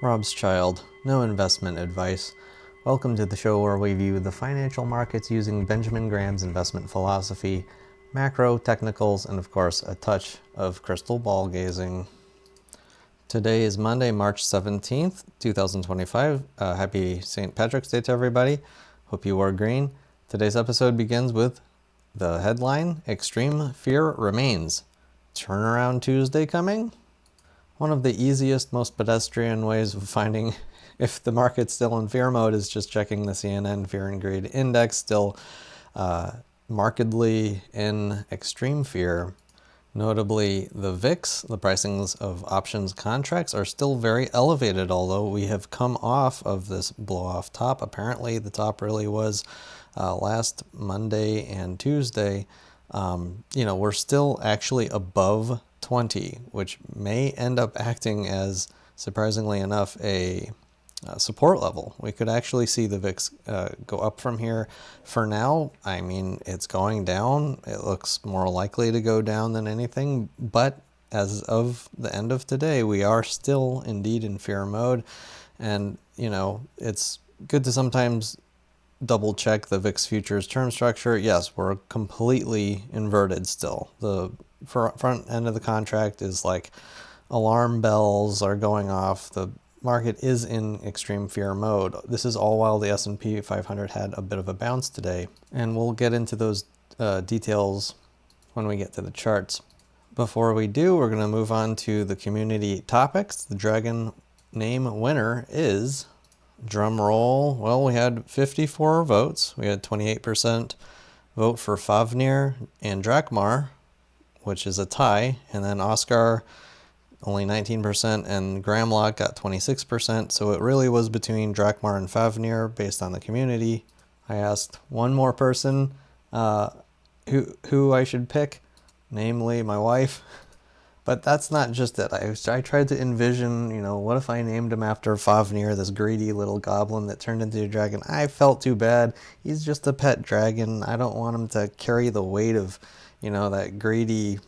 Robschild, no investment advice. Welcome to the show where we view the financial markets using Benjamin Graham's investment philosophy, macro, technicals, and of course a touch of crystal ball gazing. Today is Monday, March 17th, 2025. Happy St. Patrick's Day to everybody. Hope you wore green. Today's episode begins with the headline, Extreme Fear Remains. Turnaround Tuesday coming? One of the easiest, most pedestrian ways of finding if the market's still in fear mode is just checking the CNN Fear and Greed Index, still markedly in extreme fear. Notably, the VIX, the pricings of options contracts, are still very elevated, although we have come off of this blow-off top. Apparently, the top really was last Monday and Tuesday. We're still actually above 20, which may end up acting as, surprisingly enough, a support level. We could actually see the VIX go up from here. For now, I mean, it's going down. It looks more likely to go down than anything, but as of the end of today, we are still indeed in fear mode. And, it's good to sometimes double check the VIX futures term structure. Yes, we're completely inverted still. The front end of the contract is like alarm bells are going off. The market is in extreme fear mode. This is all while the S&P 500 had a bit of a bounce today, and we'll get into those details when we get to the charts. Before we do, we're going to move on to the community topics. The dragon name winner is, drum roll, well, we had 54 votes. We had 28% vote for Fafnir and Drakmar, which is a tie, and then Oscar only 19%, and Gramlock got 26%, so it really was between Drakmar and Fafnir based on the community. I asked one more person who I should pick, namely my wife, but that's not just it. I tried to envision, what if I named him after Fafnir, this greedy little goblin that turned into a dragon? I felt too bad. He's just a pet dragon. I don't want him to carry the weight of that greedy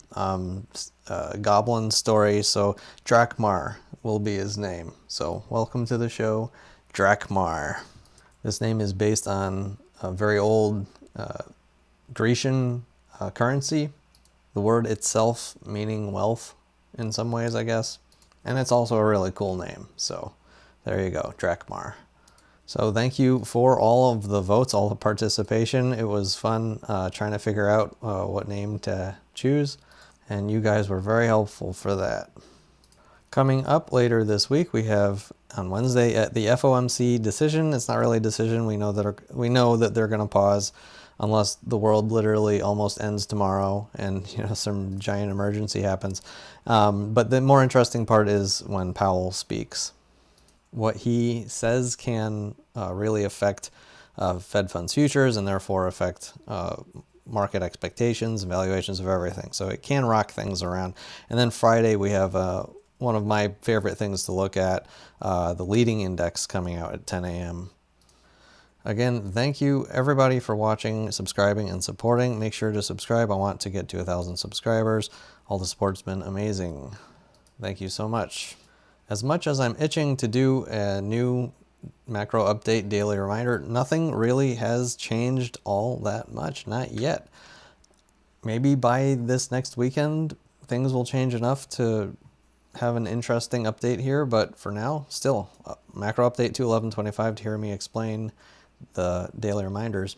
goblin story, so Drakmar will be his name. So welcome to the show, Drakmar. This name is based on a very old Grecian currency, the word itself meaning wealth in some ways, I guess. And it's also a really cool name, so there you go, Drakmar. So thank you for all of the votes, all the participation. It was fun trying to figure out what name to choose, and you guys were very helpful for that. Coming up later this week, we have on Wednesday at the FOMC decision. It's not really a decision. We know that they're going to pause unless the world literally almost ends tomorrow and some giant emergency happens. But the more interesting part is when Powell speaks. What he says can really affect Fed funds futures and therefore affect market expectations and valuations of everything. So it can rock things around. And then Friday we have one of my favorite things to look at, the leading index coming out at 10 a.m. Again, thank you everybody for watching, subscribing, and supporting. Make sure to subscribe. I want to get to 1,000 subscribers. All the support's been amazing. Thank you so much. As much as I'm itching to do a new macro update daily reminder, nothing really has changed all that much, not yet. Maybe by this next weekend, things will change enough to have an interesting update here, but for now, still, macro update to 1125 to hear me explain the daily reminders,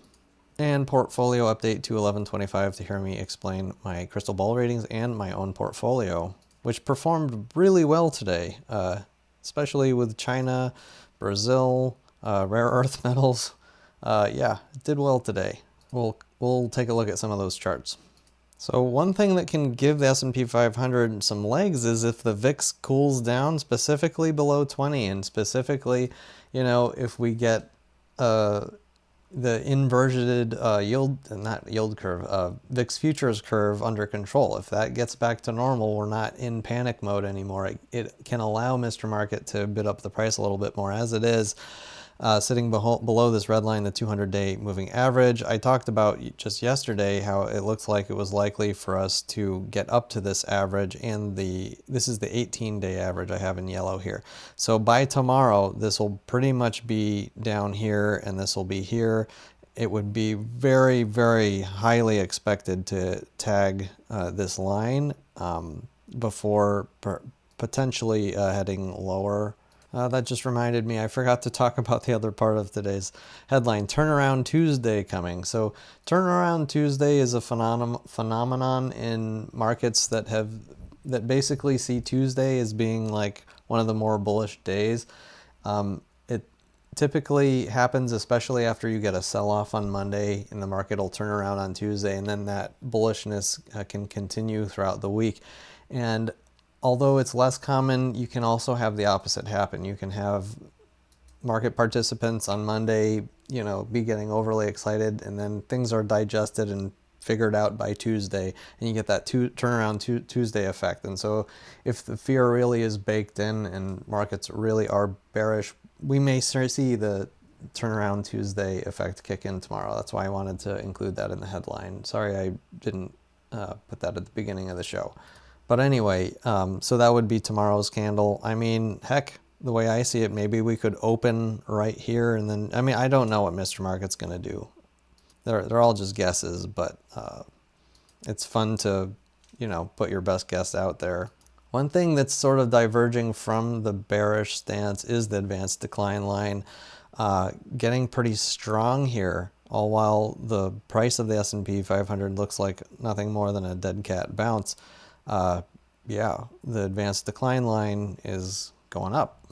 and portfolio update to 1125 to hear me explain my crystal ball ratings and my own portfolio, which performed really well today, especially with China, Brazil, rare earth metals. Yeah, it did well today. We'll take a look at some of those charts. So one thing that can give the S&P 500 some legs is if the VIX cools down specifically below 20, and specifically, if we get the inverted VIX futures curve under control. If that gets back to normal, we're not in panic mode anymore. It can allow Mr. Market to bid up the price a little bit more. As it is, sitting below this red line, the 200-day moving average. I talked about just yesterday how it looks like it was likely for us to get up to this average, and this is the 18-day average I have in yellow here. So by tomorrow, this will pretty much be down here, and this will be here. It would be very, very highly expected to tag this line before potentially heading lower. That just reminded me, I forgot to talk about the other part of today's headline, Turnaround Tuesday coming. So Turnaround Tuesday is a phenomenon in markets that basically see Tuesday as being like one of the more bullish days. It typically happens especially after you get a sell-off on Monday, and the market will turn around on Tuesday, and then that bullishness can continue throughout the week. And although it's less common, you can also have the opposite happen. You can have market participants on Monday, be getting overly excited, and then things are digested and figured out by Tuesday, and you get that turnaround Tuesday effect. And so if the fear really is baked in and markets really are bearish, we may see the turnaround Tuesday effect kick in tomorrow. That's why I wanted to include that in the headline. Sorry I didn't put that at the beginning of the show. But anyway, so that would be tomorrow's candle. I mean, heck, the way I see it, maybe we could open right here, and then, I mean, I don't know what Mr. Market's going to do. They're all just guesses, but it's fun to, put your best guess out there. One thing that's sort of diverging from the bearish stance is the advanced decline line getting pretty strong here, all while the price of the S&P 500 looks like nothing more than a dead cat bounce. Yeah, the advanced decline line is going up.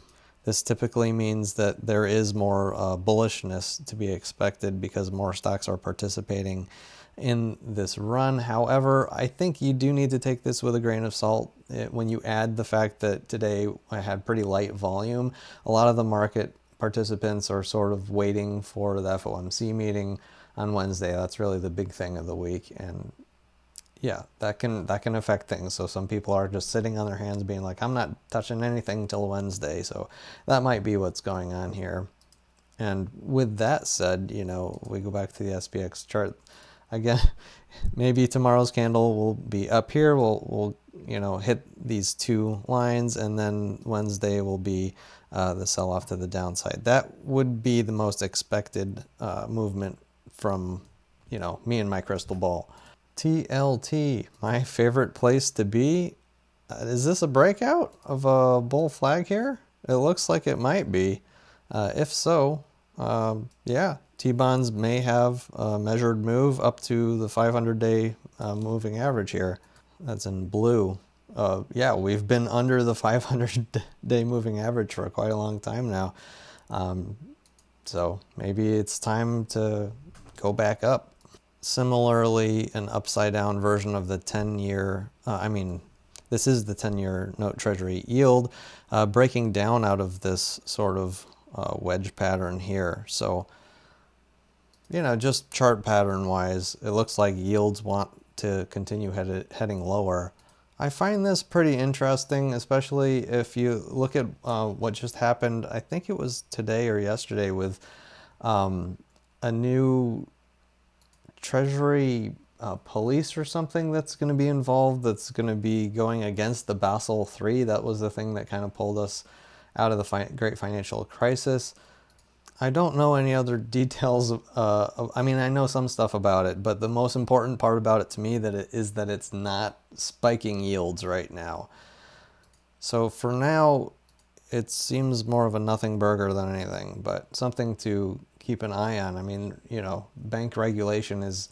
This typically means that there is more bullishness to be expected because more stocks are participating in this run. However, I think you do need to take this with a grain of salt. When you add the fact that today I had pretty light volume, a lot of the market participants are sort of waiting for the FOMC meeting on Wednesday. That's really the big thing of the week, and yeah, that can affect things. So some people are just sitting on their hands being like, I'm not touching anything till Wednesday. So that might be what's going on here. And with that said, we go back to the SPX chart again. Maybe tomorrow's candle will be up here. We'll hit these two lines, and then Wednesday will be the sell-off to the downside. That would be the most expected movement from me and my crystal ball. TLT, my favorite place to be. Is this a breakout of a bull flag here? It looks like it might be. If so, yeah, T-bonds may have a measured move up to the 500-day moving average here. That's in blue. Yeah, we've been under the 500-day moving average for quite a long time now. So maybe it's time to go back up. Similarly, an upside down version of the 10-year, this is the 10-year note treasury yield, breaking down out of this sort of wedge pattern here. So, just chart pattern wise, it looks like yields want to continue heading lower. I find this pretty interesting, especially if you look at what just happened. I think it was today or yesterday with a new Treasury police or something that's going to be involved, that's going to be going against the Basel III. That was the thing that kind of pulled us out of the great financial crisis. I don't know any other details. I know some stuff about it, but the most important part about it to me is that it's not spiking yields right now. So for now, it seems more of a nothing burger than anything, but something to keep an eye on. Bank regulation is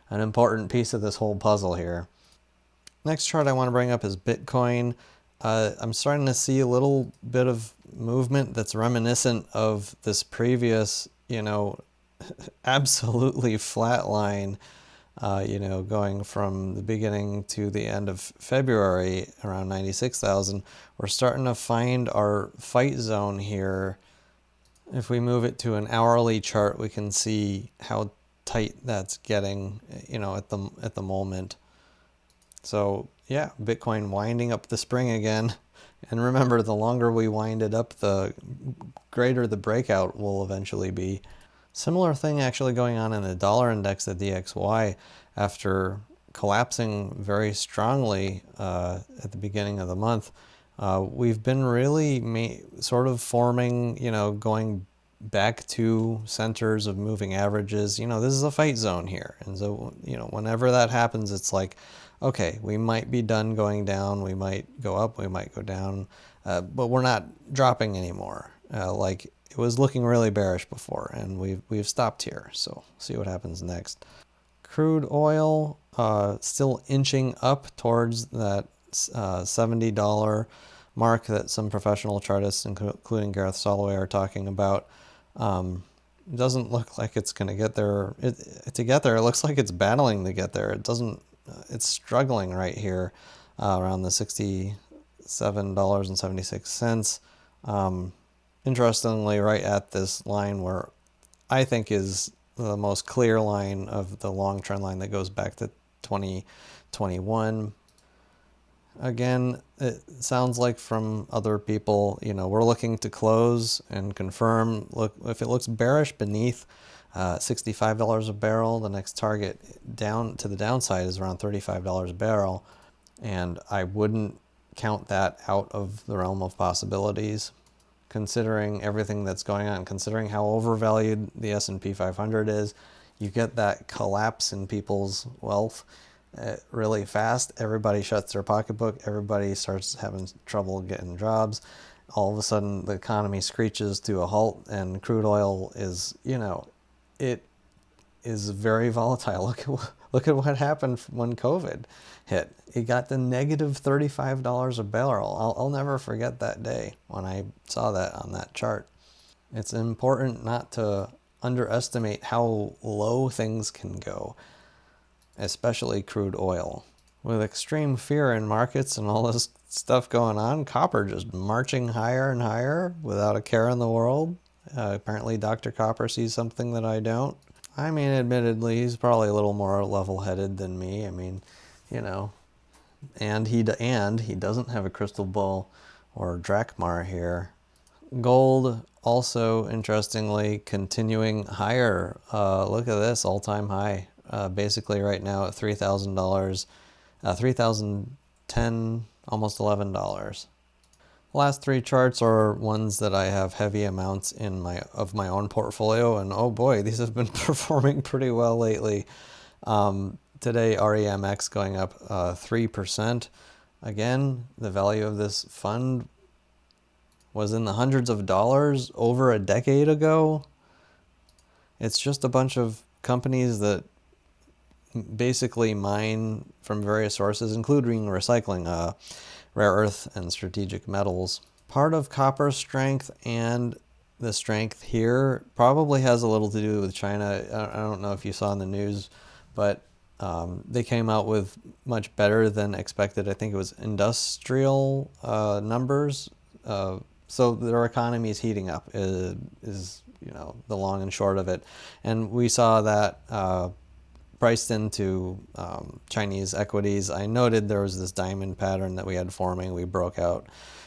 an important piece of this whole puzzle here. Next chart I want to bring up is Bitcoin. I'm starting to see a little bit of movement that's reminiscent of this previous, absolutely flat line, going from the beginning to the end of February around 96,000. We're starting to find our fight zone here. If we move it to an hourly chart, we can see how tight that's getting, at the moment. So yeah, Bitcoin winding up the spring again. And remember, the longer we wind it up, the greater the breakout will eventually be. Similar thing actually going on in the dollar index, the DXY, after collapsing very strongly at the beginning of the month. We've been really sort of forming, going back to centers of moving averages. This is a fight zone here. And so, whenever that happens, it's like, okay, we might be done going down, we might go up, we might go down, but we're not dropping anymore. Like it was looking really bearish before, and we've stopped here. So see what happens next. Crude oil still inching up towards that $70 mark that some professional chartists, including Gareth Soloway, are talking about. It doesn't look like it's going to get there. To get there, it looks like it's battling to get there. It doesn't. It's struggling right here around the $67.76. Interestingly, right at this line where I think is the most clear line of the long trend line that goes back to 2021. Again, it sounds like from other people, we're looking to close and confirm. Look, if it looks bearish beneath $65 a barrel, the next target down to the downside is around $35 a barrel. And I wouldn't count that out of the realm of possibilities, considering everything that's going on, considering how overvalued the S&P 500 is. You get that collapse in people's wealth really fast. Everybody shuts their pocketbook. Everybody starts having trouble getting jobs. All of a sudden, the economy screeches to a halt, and crude oil is, it is very volatile. Look at what happened when COVID hit. It got to negative $35 a barrel. I'll never forget that day when I saw that on that chart. It's important not to underestimate how low things can go, especially crude oil. With extreme fear in markets and all this stuff going on, copper just marching higher and higher without a care in the world. Apparently Dr. Copper sees something that I don't. I mean, admittedly, he's probably a little more level-headed than me. I mean, and he doesn't have a crystal ball or drachma here. Gold also, interestingly, continuing higher. Look at this, all-time high. Basically right now at $3,000, $3,010, almost $11. The last three charts are ones that I have heavy amounts in my own portfolio, and oh boy, these have been performing pretty well lately. Today, REMX going up 3%. Again, the value of this fund was in the hundreds of dollars over a decade ago. It's just a bunch of companies that basically mine from various sources, including recycling, rare earth and strategic metals. Part of copper's strength and the strength here probably has a little to do with China. I don't know if you saw in the news, but they came out with much better than expected. I think it was industrial numbers. So their economy is heating up, is the long and short of it. And we saw that priced into Chinese equities. I noted there was this diamond pattern that we had forming. We broke out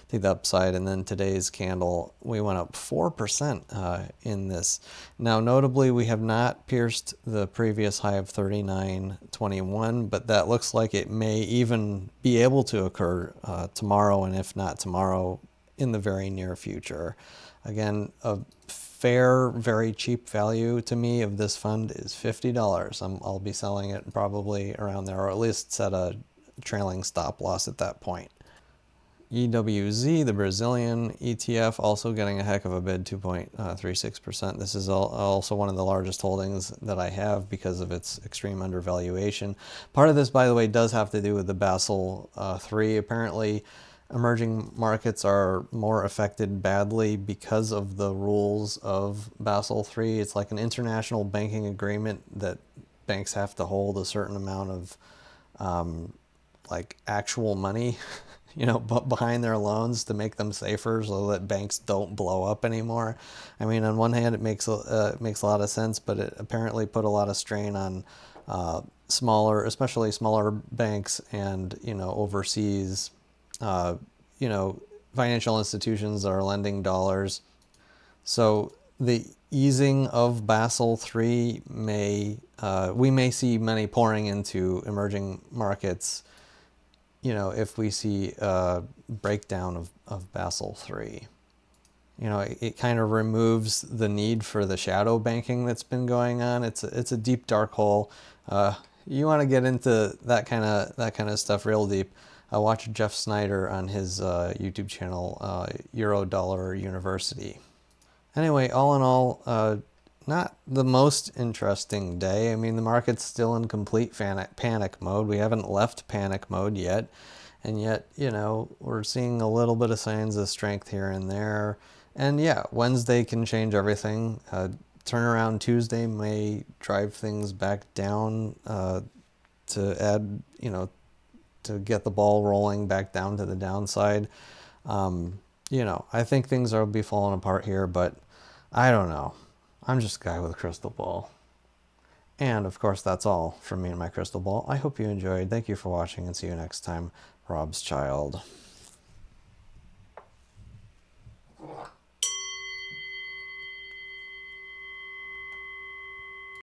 to the upside, and then today's candle, we went up 4% in this. Now, notably, we have not pierced the previous high of 39.21, but that looks like it may even be able to occur tomorrow, and if not tomorrow, in the very near future. Again, a fair, very cheap value to me of this fund is $50. I'll be selling it probably around there, or at least set a trailing stop loss at that point. EWZ, the Brazilian ETF, also getting a heck of a bid, 2.36%. This is also one of the largest holdings that I have because of its extreme undervaluation. Part of this, by the way, does have to do with the Basel III. Apparently, emerging markets are more affected badly because of the rules of Basel III. It's like an international banking agreement that banks have to hold a certain amount of like actual money behind their loans to make them safer so that banks don't blow up anymore. I mean, on one hand, it makes a lot of sense, but it apparently put a lot of strain on especially smaller banks and overseas financial institutions that are lending dollars. So the easing of Basel III we may see money pouring into emerging markets, if we see a breakdown of Basel III. It kind of removes the need for the shadow banking that's been going on. It's a deep dark hole. You want to get into that kind of stuff real deep. Watch Jeff Snyder on his YouTube channel, Eurodollar University. Anyway, all in all, not the most interesting day. I mean, the market's still in complete panic mode. We haven't left panic mode yet. And yet, we're seeing a little bit of signs of strength here and there. And yeah, Wednesday can change everything. Turnaround Tuesday may drive things back down to add, to get the ball rolling back down to the downside. I think things will be falling apart here, but I don't know. I'm just a guy with a crystal ball. And of course, that's all from me and my crystal ball. I hope you enjoyed. Thank you for watching and see you next time. Robschild.